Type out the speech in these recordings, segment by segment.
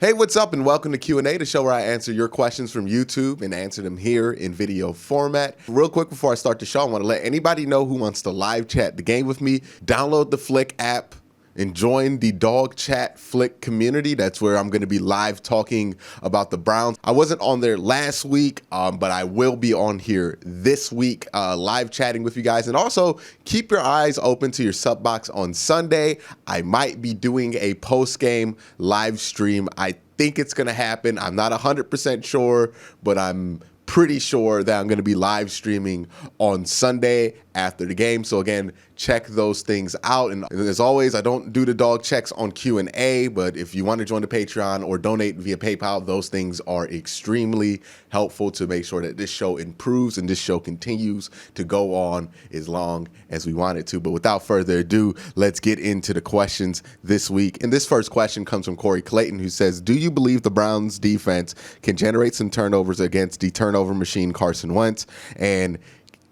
Hey, what's up, and welcome to QnA, the show where I answer your questions from YouTube and answer them here in video format. Real quick before I start the show, I want to let anybody know who wants to live chat the game with me. Download the Flick app and join the Dog Chat Flick community. That's where I'm going to be live talking about the Browns. I wasn't on there last week, but I will be on here this week live chatting with you guys. And also keep your eyes open to your sub box on Sunday. I might be doing a post-game live stream. I think it's going to happen. I'm not 100% sure, but I'm pretty sure that I'm going to be live streaming on Sunday after the game. So again, check those things out. And as always, I don't do the dog checks on Q&A, but if you want to join the Patreon or donate via PayPal, those things are extremely helpful to make sure that this show improves and this show continues to go on as long as we want it to. But without further ado, let's get into the questions this week. And this first question comes from Corey Clayton, who says, do you believe the Browns defense can generate some turnovers against the turnover machine Carson Wentz? And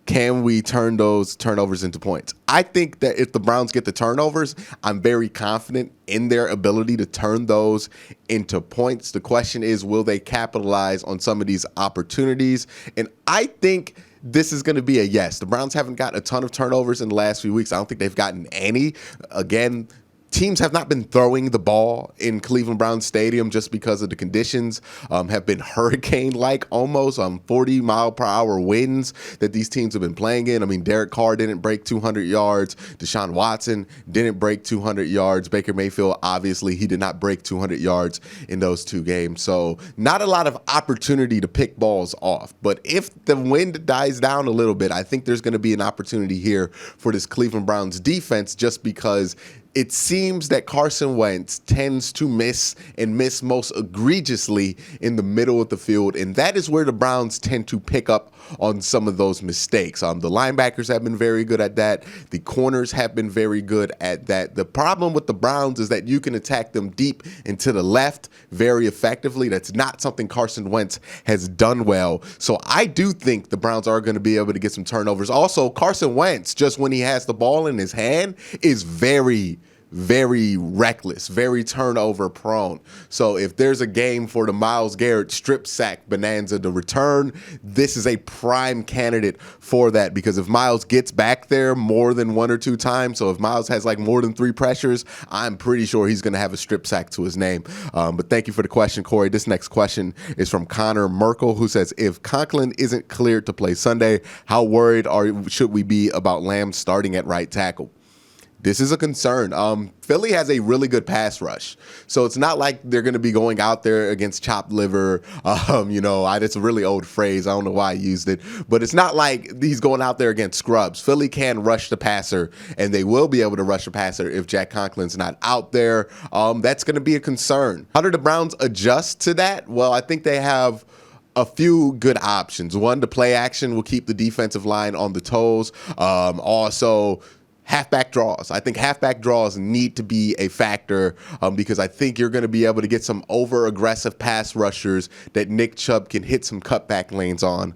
can we turn those turnovers into points? I think that if the Browns get the turnovers, I'm very confident in their ability to turn those into points. The question is, will they capitalize on some of these opportunities? And I think this is going to be a yes. The Browns haven't got a ton of turnovers in the last few weeks. I don't think they've gotten any. Again, teams have not been throwing the ball in Cleveland Browns Stadium just because of the conditions, have been hurricane-like almost, 40-mile-per-hour winds that these teams have been playing in. I mean, Derek Carr didn't break 200 yards. Deshaun Watson didn't break 200 yards. Baker Mayfield, obviously, he did not break 200 yards in those two games. So not a lot of opportunity to pick balls off. But if the wind dies down a little bit, I think there's going to be an opportunity here for this Cleveland Browns defense just because it seems that Carson Wentz tends to miss and miss most egregiously in the middle of the field, and that is where the Browns tend to pick up on some of those mistakes. The linebackers have been very good at that. The corners have been very good at that. The problem with the Browns is that you can attack them deep and to the left very effectively. That's not something Carson Wentz has done well. So I do think the Browns are going to be able to get some turnovers. Also, Carson Wentz, just when he has the ball in his hand, is very reckless, very turnover prone. So if there's a game for the Myles Garrett strip sack bonanza to return, this is a prime candidate for that, because if Myles gets back there more than one or two times, so if Myles has like more than 3 pressures, I'm pretty sure he's going to have a strip sack to his name. But thank you for the question, Corey. This next question is from Connor Merkel, who says, if Conklin isn't cleared to play Sunday, how worried should we be about Lamb starting at right tackle? This is a concern. Philly has a really good pass rush. So it's not like they're going to be going out there against chopped liver. It's a really old phrase. I don't know why I used it. But it's not like he's going out there against scrubs. Philly can rush the passer, and they will be able to rush the passer if Jack Conklin's not out there. That's going to be a concern. How do the Browns adjust to that? Well, I think they have a few good options. One, the play action will keep the defensive line on the toes. Also, halfback draws. I think halfback draws need to be a factor because I think you're going to be able to get some over-aggressive pass rushers that Nick Chubb can hit some cutback lanes on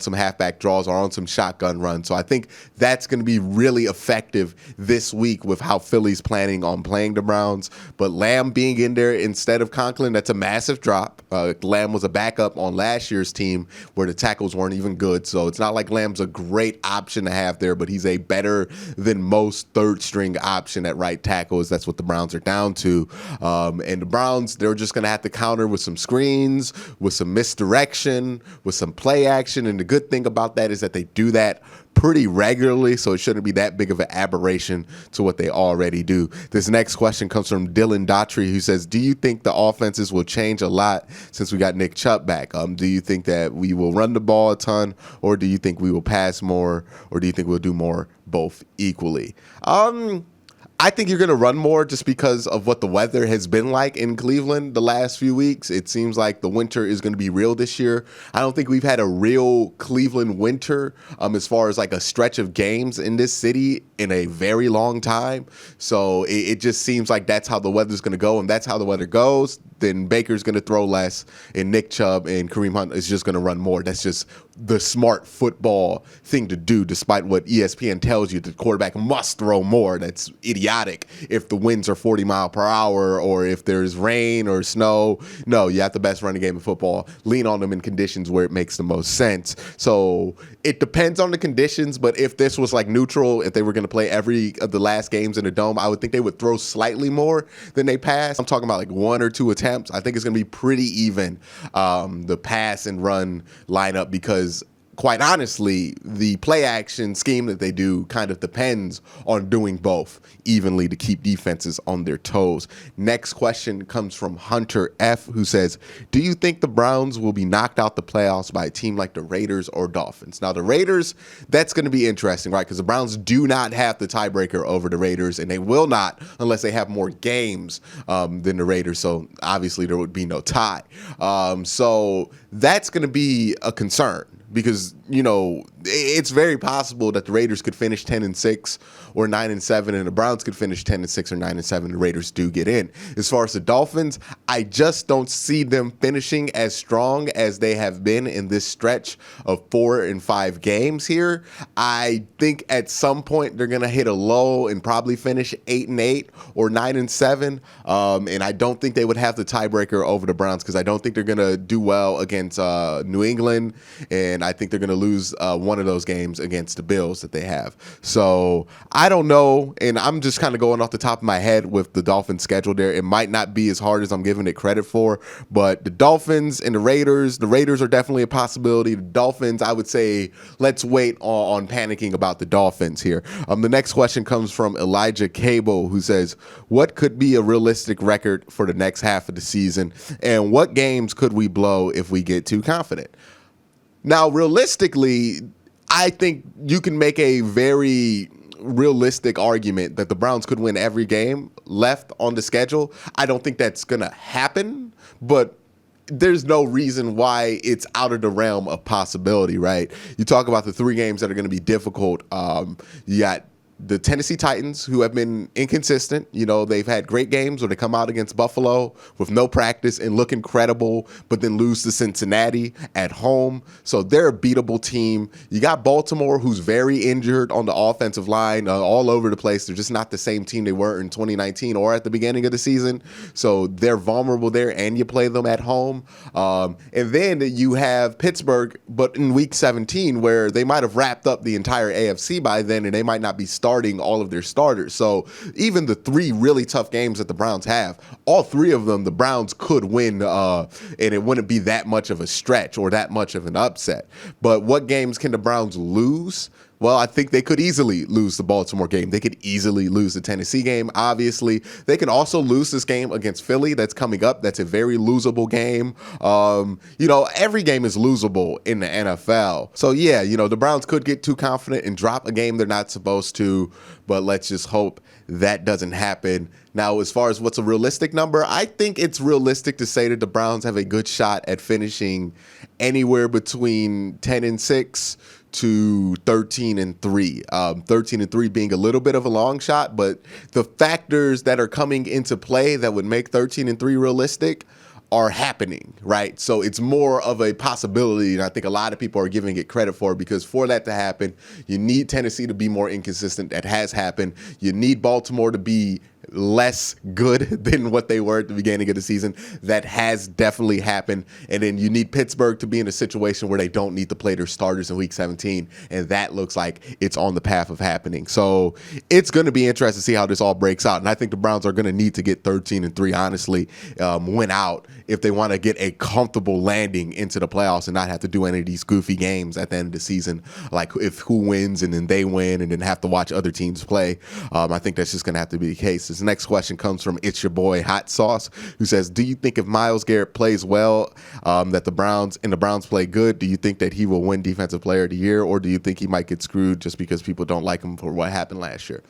some halfback draws or on some shotgun runs. So I think that's going to be really effective this week with how Philly's planning on playing the Browns. But Lamb being in there instead of Conklin, that's a massive drop. Lamb was a backup on last year's team where the tackles weren't even good. So it's not like Lamb's a great option to have there, but he's a better than most third-string option at right tackle. That's what the Browns are down to. And the Browns, they're just going to have to counter with some screens, with some misdirection, with some play action. And the good thing about that is that they do that pretty regularly, so it shouldn't be that big of an aberration to what they already do. This next question comes from Dylan Daughtry, who says, do you think the offenses will change a lot since we got Nick Chubb back? Do you think that we will run the ball a ton, or do you think we will pass more, or do you think we'll do more both equally? I think you're going to run more just because of what the weather has been like in Cleveland the last few weeks. It seems like the winter is going to be real this year. I don't think we've had a real Cleveland winter as far as like a stretch of games in this city in a very long time. So it just seems like that's how the weather's going to go, and that's how the weather goes. then Baker's going to throw less, and Nick Chubb and Kareem Hunt is just going to run more. That's just the smart football thing to do, despite what ESPN tells you the quarterback must throw more. That's idiotic if the winds are 40 mile per hour or if there's rain or snow. No, you have the best running game in football. Lean on them in conditions where it makes the most sense. So it depends on the conditions, but if this was like neutral, if they were going to play every of the last games in the dome, I would think they would throw slightly more than they pass. I'm talking about like 1 or 2 attempts. I think it's going to be pretty even, the pass and run lineup, because quite honestly, the play action scheme that they do kind of depends on doing both evenly to keep defenses on their toes. Next question comes from Hunter F., who says, do you think the Browns will be knocked out the playoffs by a team like the Raiders or Dolphins? Now, the Raiders, that's going to be interesting, right? Because the Browns do not have the tiebreaker over the Raiders, and they will not unless they have more games than the Raiders. So obviously there would be no tie. So that's going to be a concern, because, you know, it's very possible that the Raiders could finish 10-6 or 9-7, and the Browns could finish 10-6 or 9-7. The Raiders do get in. As far as the Dolphins, I just don't see them finishing as strong as they have been in this stretch of 4 and 5 games here. I think at some point they're going to hit a low and probably finish 8-8 or 9-7. And I don't think they would have the tiebreaker over the Browns, because I don't think they're going to do well against New England, and I think they're going to lose one of those games against the Bills that they have. So I don't know, and I'm just kind of going off the top of my head with the Dolphins schedule there. It might not be as hard as I'm giving it credit for, but the Dolphins and the Raiders are definitely a possibility. The Dolphins, I would say, let's wait on panicking about the Dolphins here. The next question comes from Elijah Cable, who says, what could be a realistic record for the next half of the season, and what games could we blow if we get too confident? Now, realistically, I think you can make a very realistic argument that the Browns could win every game left on the schedule. I don't think that's going to happen, but there's no reason why it's out of the realm of possibility, right? You talk about the 3 games that are going to be difficult. You got the Tennessee Titans, who have been inconsistent. You know, they've had great games where they come out against Buffalo with no practice and look incredible, but then lose to Cincinnati at home. So they're a beatable team. You got Baltimore, who's very injured on the offensive line, all over the place. They're just not the same team they were in 2019 or at the beginning of the season. So they're vulnerable there, and you play them at home. And then you have Pittsburgh, but in week 17, where they might have wrapped up the entire AFC by then, and they might not be starting all of their starters. So even the 3 really tough games that the Browns have, all 3 of them, the Browns could win, and it wouldn't be that much of a stretch or that much of an upset. But what games can the Browns lose? Well, I think they could easily lose the Baltimore game. They could easily lose the Tennessee game, obviously. They can also lose this game against Philly that's coming up. That's a very losable game. You know, every game is losable in the NFL. So, yeah, you know, the Browns could get too confident and drop a game they're not supposed to, but let's just hope that doesn't happen. Now, as far as what's a realistic number, I think it's realistic to say that the Browns have a good shot at finishing anywhere between 10-6 to 13-3. 13-3 being a little bit of a long shot, but the factors that are coming into play that would make 13-3 realistic are happening, right? So it's more of a possibility, and I think a lot of people are giving it credit for, because for that to happen, you need Tennessee to be more inconsistent. That has happened. You need Baltimore to be less good than what they were at the beginning of the season. That has definitely happened. And then you need Pittsburgh to be in a situation where they don't need to play their starters in week 17. And that looks like it's on the path of happening. So it's going to be interesting to see how this all breaks out. And I think the Browns are going to need to get 13-3, honestly, win out if they want to get a comfortable landing into the playoffs and not have to do any of these goofy games at the end of the season, like if who wins and then they win and then have to watch other teams play. I think that's just going to have to be the case. This next question comes from It's Your Boy Hot Sauce, who says, do you think if Myles Garrett plays well, that the Browns play good, do you think that he will win Defensive Player of the Year, or do you think he might get screwed just because people don't like him for what happened last year?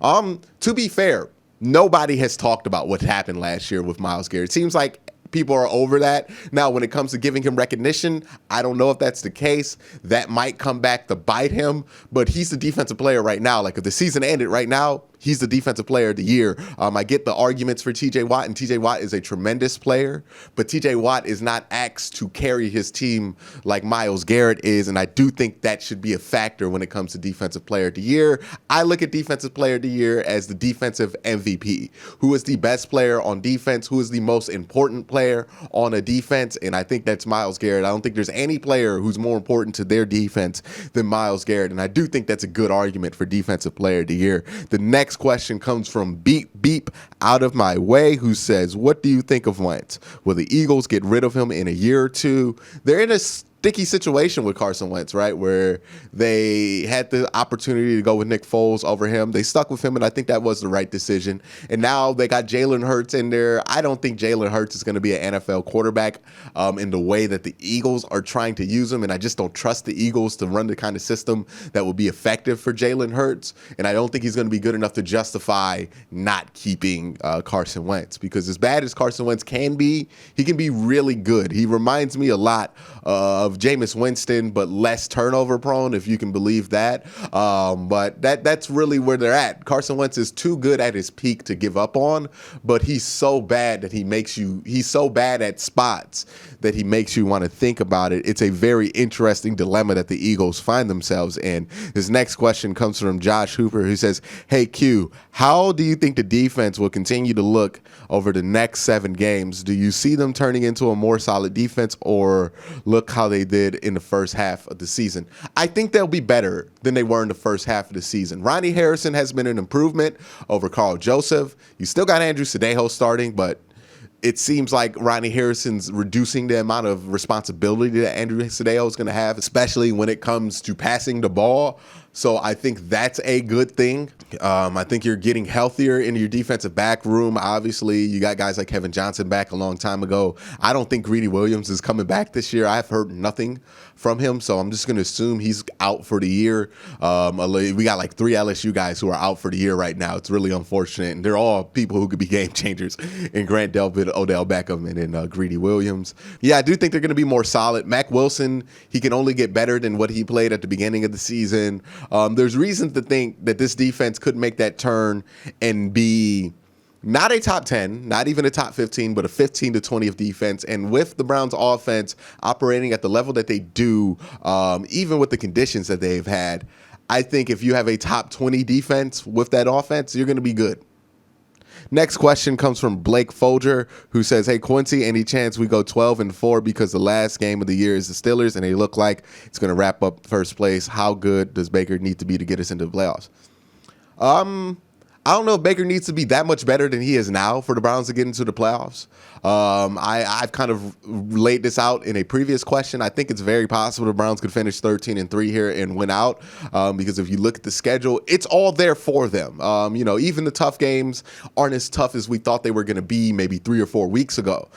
To be fair, nobody has talked about what happened last year with Myles Garrett. It seems like people are over that. Now, when it comes to giving him recognition, I don't know if that's the case. That might come back to bite him, but he's the defensive player right now. Like, if the season ended right now, he's the defensive player of the year. I get the arguments for TJ Watt, and TJ Watt is a tremendous player, but TJ Watt is not asked to carry his team like Myles Garrett is, and I do think that should be a factor when it comes to defensive player of the year. I look at defensive player of the year as the defensive MVP. Who is the best player on defense? Who is the most important player on a defense? And I think that's Myles Garrett. I don't think there's any player who's more important to their defense than Myles Garrett, and I do think that's a good argument for defensive player of the year. The next question comes from Beep Beep Out of My Way, who says, what do you think of Wentz? Will the Eagles get rid of him in a year or two? They're in a sticky situation with Carson Wentz, right, where they had the opportunity to go with Nick Foles over him. They stuck with him, and I think that was the right decision. And now they got Jalen Hurts in there. I don't think Jalen Hurts is going to be an NFL quarterback in the way that the Eagles are trying to use him, and I just don't trust the Eagles to run the kind of system that will be effective for Jalen Hurts, and I don't think he's going to be good enough to justify not keeping Carson Wentz, because as bad as Carson Wentz can be, he can be really good. He reminds me a lot of Jameis Winston, but less turnover prone, if you can believe that. But that's really where they're at. Carson Wentz is too good at his peak to give up on, but he's so bad that he's so bad at spots that he makes you want to think about it. It's a very interesting dilemma that the Eagles find themselves in. This next question comes from Josh Hooper, who says, hey Q, how do you think the defense will continue to look over the next 7 games? Do you see them turning into a more solid defense, or look how they did in the first half of the season? I think they'll be better than they were in the first half of the season. Ronnie Harrison has been an improvement over Carl Joseph. You still got Andrew Sadejo starting, but it seems like Ronnie Harrison's reducing the amount of responsibility that Andrew Sadejo is going to have, especially when it comes to passing the ball. So I think that's a good thing. I think you're getting healthier in your defensive back room. Obviously, you got guys like Kevin Johnson back a long time ago. I don't think Greedy Williams is coming back this year. I've heard nothing from him, so I'm just going to assume he's out for the year. We got like 3 LSU guys who are out for the year right now. It's really unfortunate, and they're all people who could be game changers in Grant Delpit, Odell Beckham, and in Greedy Williams. Yeah, I do think they're going to be more solid. Mac Wilson, he can only get better than what he played at the beginning of the season. There's reason to think that this defense could make that turn and be not a top 10, not even a top 15, but a 15 to 20th defense. And with the Browns offense operating at the level that they do, even with the conditions that they've had, I think if you have a top 20 defense with that offense, you're going to be good. Next question comes from Blake Folger, who says, hey, Quincy, any chance we go 12-4 because the last game of the year is the Steelers and they look like it's going to wrap up first place? How good does Baker need to be to get us into the playoffs? I don't know if Baker needs to be that much better than he is now for the Browns to get into the playoffs. I've kind of laid this out in a previous question. I think it's very possible the Browns could finish 13-3 here and win out, because if you look at the schedule, it's all there for them. Even the tough games aren't as tough as we thought they were going to be maybe 3 or 4 weeks ago.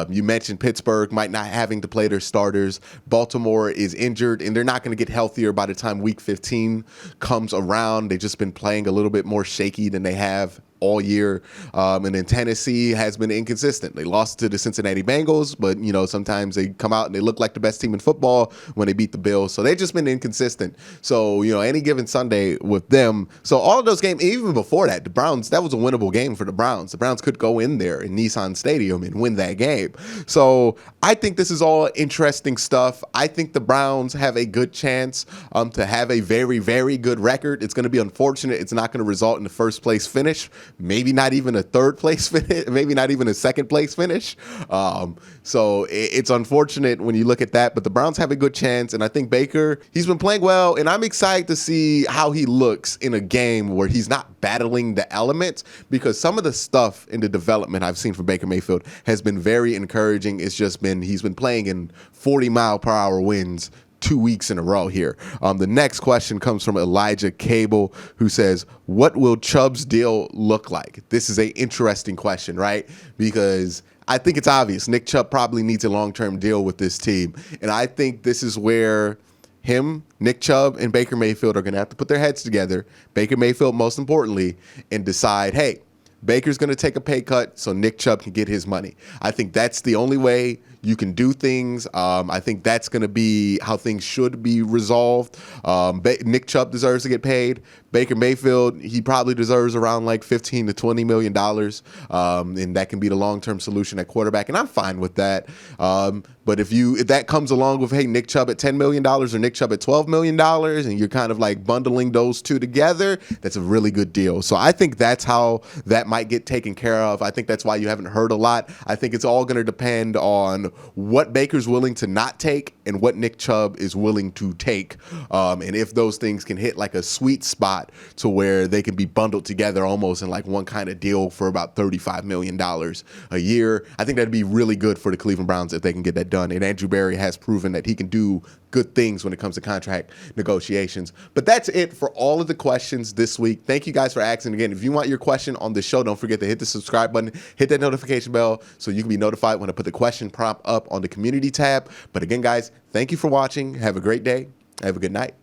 You mentioned Pittsburgh might not having to play their starters. Baltimore is injured, and they're not going to get healthier by the time week 15 comes around. They've just been playing a little bit more shaky than they have all year. And then Tennessee has been inconsistent. They lost to the Cincinnati Bengals, but, sometimes they come out and they look like the best team in football when they beat the Bills. So they've just been inconsistent. So, any given Sunday with them. So all of those games, even before that, the Browns, that was a winnable game for the Browns. The Browns could go in there in Nissan Stadium and win that game. So I think this is all interesting stuff. I think the Browns have a good chance to have a very, very good record. It's going to be unfortunate. It's not going to result in the first place finish. Maybe not even a third place finish, maybe not even a second place finish. So it's unfortunate when you look at that, but the Browns have a good chance. And I think Baker, he's been playing well, and I'm excited to see how he looks in a game where he's not battling the elements, because some of the stuff in the development I've seen from Baker Mayfield has been very encouraging. It's just been, he's been playing in 40-mile-per-hour winds 2 weeks in a row here. The next question comes from Elijah Cable, who says, what will Chubb's deal look like? This is an interesting question, right? Because I think it's obvious. Nick Chubb probably needs a long-term deal with this team. And I think this is where Nick Chubb, and Baker Mayfield are going to have to put their heads together, Baker Mayfield most importantly, and decide, hey, Baker's going to take a pay cut so Nick Chubb can get his money. I think that's the only way You can do things. I think that's going to be how things should be resolved. Nick Chubb deserves to get paid. Baker Mayfield, he probably deserves around like $15 to $20 million. And that can be the long-term solution at quarterback. And I'm fine with that. But if that comes along with, hey, Nick Chubb at $10 million or Nick Chubb at $12 million, and you're kind of like bundling those two together, that's a really good deal. So I think that's how that might get taken care of. I think that's why you haven't heard a lot. I think it's all going to depend on what Baker's willing to not take and what Nick Chubb is willing to take. And if those things can hit like a sweet spot to where they can be bundled together almost in like one kind of deal for about $35 million a year, I think that'd be really good for the Cleveland Browns if they can get that done. And Andrew Berry has proven that he can do good things when it comes to contract negotiations. But that's it for all of the questions this week. Thank you guys for asking. Again, if you want your question on the show, don't forget to hit the subscribe button, hit that notification bell so you can be notified when I put the question prompt up on the community tab. But again, guys, thank you for watching. Have a great day. Have a good night.